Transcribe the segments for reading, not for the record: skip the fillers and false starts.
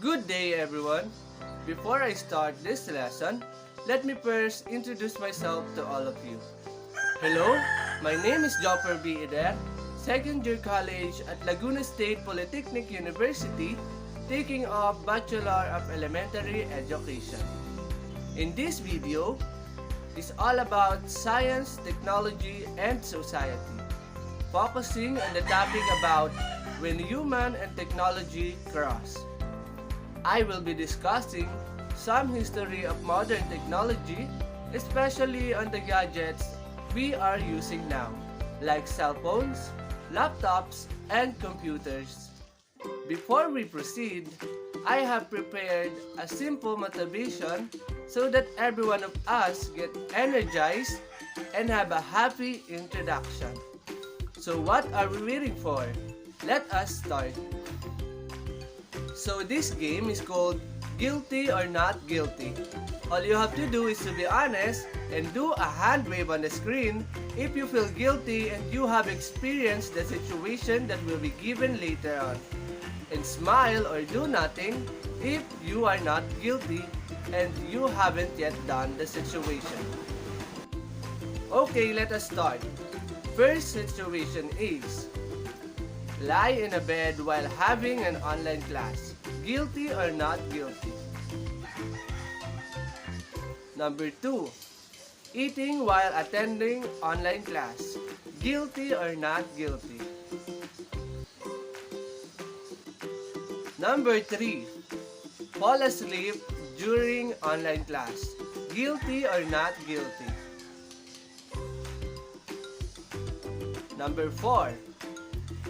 Good day everyone! Before I start this lesson, let me first introduce myself to all of you. Hello, my name is Jopper B. Eder, second year college at Laguna State Polytechnic University, taking up Bachelor of Elementary Education. In this video, is all about science, technology, and society, focusing on the topic about when human and technology cross. I will be discussing some history of modern technology, especially on the gadgets we are using now, like cell phones, laptops, and computers. Before we proceed, I have prepared a simple motivation so that every one of us get energized and have a happy introduction. So what are we waiting for? Let us start. So this game is called Guilty or Not Guilty. All you have to do is to be honest and do a hand wave on the screen if you feel guilty and you have experienced the situation that will be given later on. And smile or do nothing if you are not guilty and you haven't yet done the situation. Okay, let us start. First situation is lie in a bed while having an online class. Guilty or not guilty? Number 2. Eating while attending online class. Guilty or not guilty? Number 3. Fall asleep during online class. Guilty or not guilty? Number 4.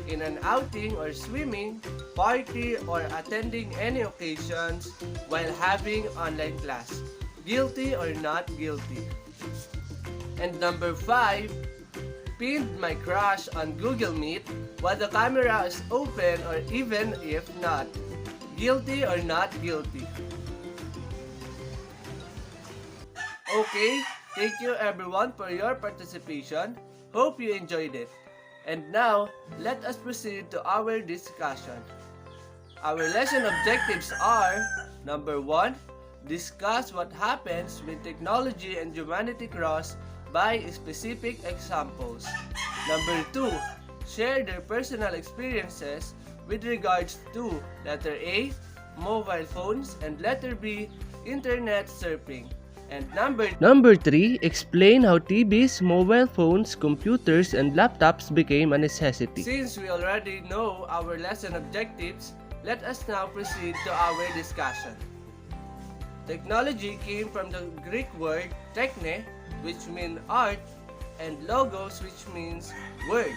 In an outing or swimming, party, or attending any occasions while having online class. Guilty or not guilty? And number 5. Pinned my crush on Google Meet while the camera is open or even if not. Guilty or not guilty? Okay, thank you everyone for your participation. Hope you enjoyed it. And now, let us proceed to our discussion. Our lesson objectives are: number 1, discuss what happens when technology and humanity cross by specific examples. Number 2, share their personal experiences with regards to letter A, mobile phones, and letter B, internet surfing. And number 3, explain how TVs, mobile phones, computers, and laptops became a necessity. Since we already know our lesson objectives, let us now proceed to our discussion. Technology came from the Greek word techne, which means art, and logos, which means word,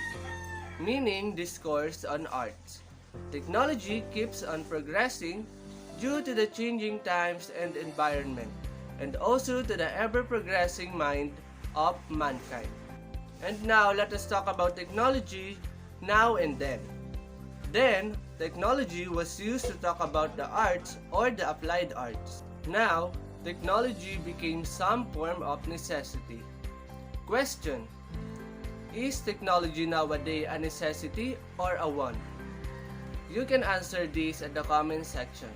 meaning discourse on arts. Technology keeps on progressing due to the changing times and environment, and also to the ever-progressing mind of mankind. And now, let us talk about technology now and then. Then, technology was used to talk about the arts or the applied arts. Now, technology became some form of necessity. Question: is technology nowadays a necessity or a want? You can answer this at the comment section.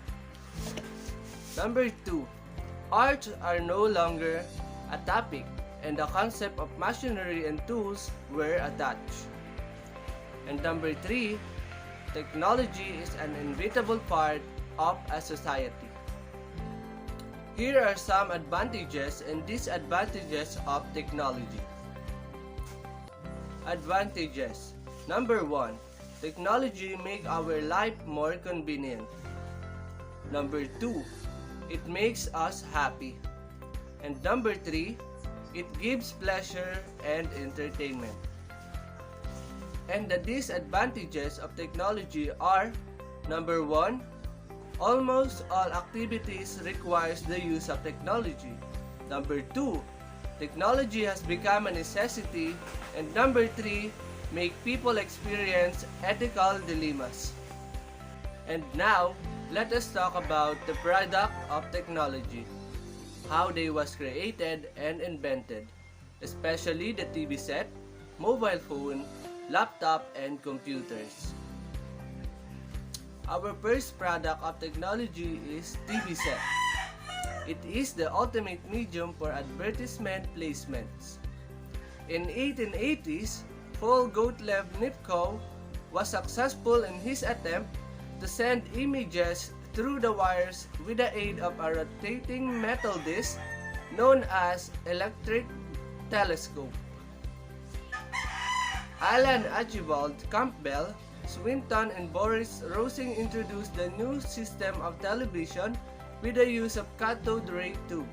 Number 2. Arts are no longer a topic, and the concept of machinery and tools were attached. And number 3, technology is an inevitable part of a society. Here are some advantages and disadvantages of technology. Advantages. Number 1, technology makes our life more convenient. Number 2, it makes us happy. And number 3, it gives pleasure and entertainment. And the disadvantages of technology are: number 1, almost all activities requires the use of technology. Number 2, technology has become a necessity. And number 3, make people experience ethical dilemmas. And now, let us talk about the product of technology, how they was created and invented, especially the TV set, mobile phone, laptop, and computers. Our first product of technology is TV set. It is the ultimate medium for advertisement placements. In 1880s, Paul Gottlieb Nipkow was successful in his attempt to send images through the wires with the aid of a rotating metal disc known as electric telescope. Alan Archibald Campbell, Swinton, and Boris Rosing introduced the new system of television with the use of cathode ray tube,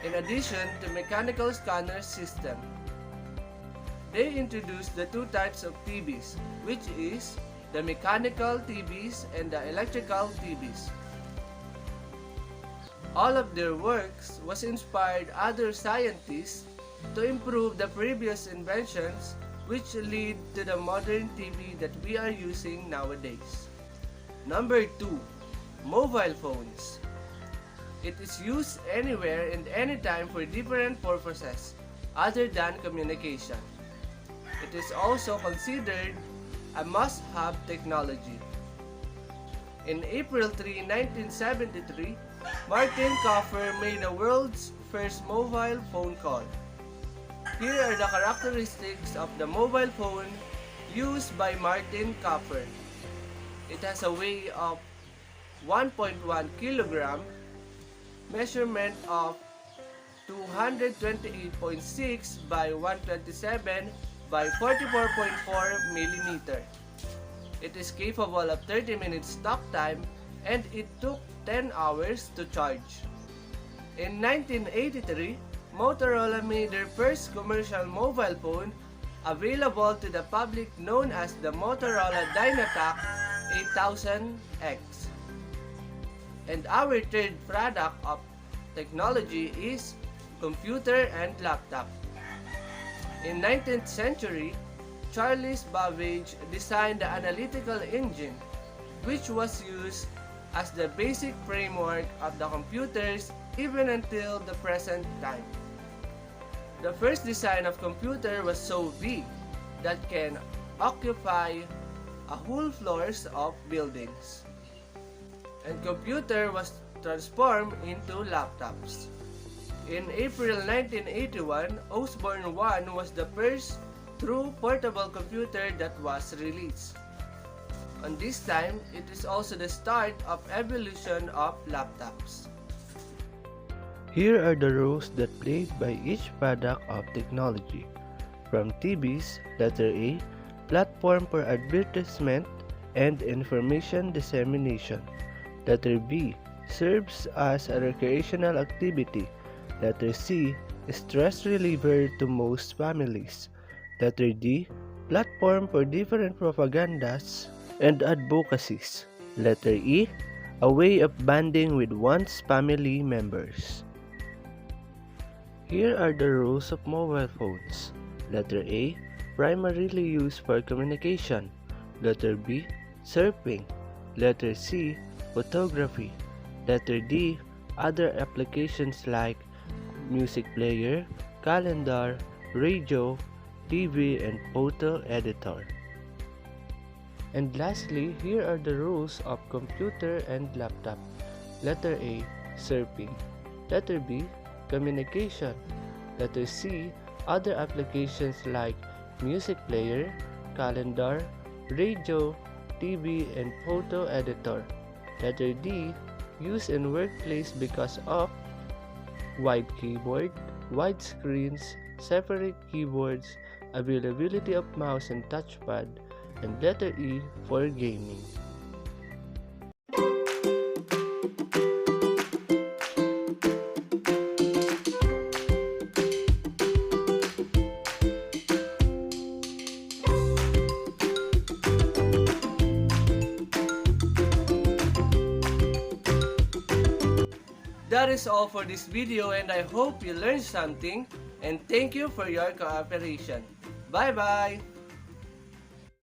in addition to mechanical scanner system. They introduced the two types of TVs, which is the mechanical TVs and the electrical TVs. All of their works was inspired other scientists to improve the previous inventions, which lead to the modern TV that we are using nowadays. Number 2. Mobile phones. It is used anywhere and anytime for different purposes other than communication. It is also considered a must-have technology. In April 3, 1973, Martin Koffer made the world's first mobile phone call. Here are the characteristics of the mobile phone used by Martin Koffer. It has a weight of 1.1 kilogram, measurement of 228.6 by 127 by 44.4 millimeter. It is capable of 30 minutes talk time and it took 10 hours to charge. In 1983, Motorola made their first commercial mobile phone available to the public known as the Motorola Dynatac 8000X. And our third product of technology is computer and laptop. In 19th century, Charles Babbage designed the analytical engine, which was used as the basic framework of the computers even until the present time. The first design of computer was so big that can occupy a whole floors of buildings. And computer was transformed into laptops. In April 1981, Osborne 1 was the first true portable computer that was released. On this time, it is also the start of evolution of laptops. Here are the roles that played by each product of technology. From TVs, letter A, platform for advertisement and information dissemination. Letter B, serves as a recreational activity. Letter C, stress reliever to most families. Letter D, platform for different propagandas and advocacies. Letter E, a way of bonding with one's family members. Here are the roles of mobile phones. Letter A, primarily used for communication. Letter B, surfing. Letter C, photography. Letter D, other applications like music player, calendar, radio, TV, and photo editor. And lastly, here are the rules of computer and laptop. Letter A, surfing. Letter B, communication. Letter C, other applications like music player, calendar, radio, TV, and photo editor. Letter D, used in workplace because of wide keyboard, wide screens, separate keyboards, availability of mouse and touchpad, and letter E for gaming. That is all for this video and I hope you learned something and thank you for your cooperation. Bye bye!